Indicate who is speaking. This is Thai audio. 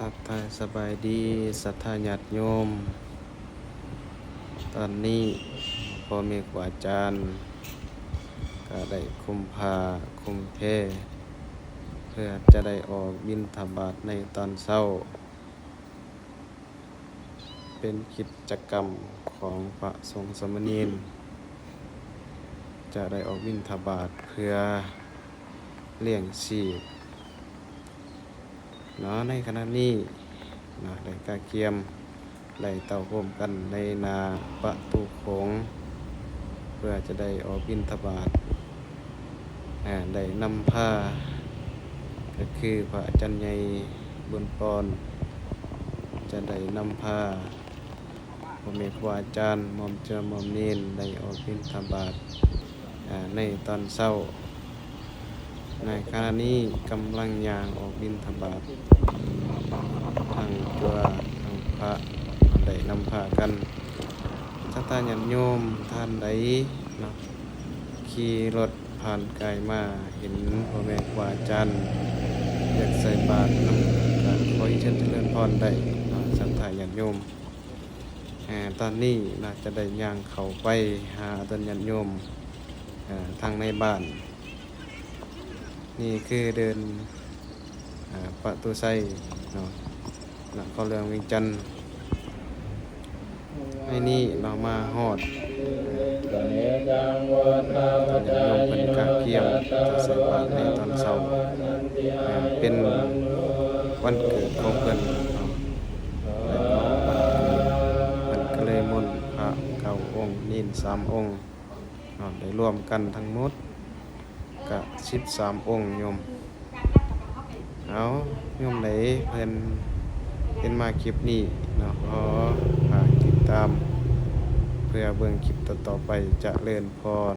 Speaker 1: ทักทายสบายดีศรัทธาญาติโยมตอนนี้พ่อแม่ครูอาจารย์ก็ได้คุมผ้าคุมเพเพื่อจะได้ออกบิณฑบาตในตอนเช้าเป็นกิจกรรมของพระสงฆ์สามเณรจะได้ออกบิณฑบาตเพื่อเลี้ยงชีพในขณะนี้ได้กาเกียมได้เต่าโฮมกันในนาประตูโขงเพื่อจะได้ออกบิณฑบาตได้นำผ้าก็คือพระอาจารย์ใหญ่บุญปอนจะได้นำผ้าพ่อแม่ครูอาจารย์หม่อมเจ้าหม่อมเนรได้ออกบิณฑบาตในตอนเช้าในขณะนี้กำลังย่างออกบิณฑบาตทางตัวทางพระได้นำผ้ากันศรัทธาญาติโยมท่านใดขี่รถผ่านไกลมาเห็นพ่อแม่ครูอาจารย์อยากใส่บาตรก็ขอเชิญเจริญพรได้ศรัทธาญาติโยมตอนนี้จะได้ย่างเข้าไปหาท่านญาติโยมทางในบ้านนี่คือเดินประตูไซเขาเรืองวิงจันทร์ให้นี่เรามาฮอดญาติโยมเป็นกาเกียมจะใส่บาตรในตอนเช้าเป็นวันเกิดของเพิ่นเพิ่นก็เลยมนต์พระ9 องค์นิน3 องค์ได้รวมกันทั้งหมดก็13 องค์โยมเอาโยมไหนเพิ่นเป็นมาคลิปนี้ขอฝากติดตามเพื่อเบิ่งคลิปต่อๆไปเจริญพร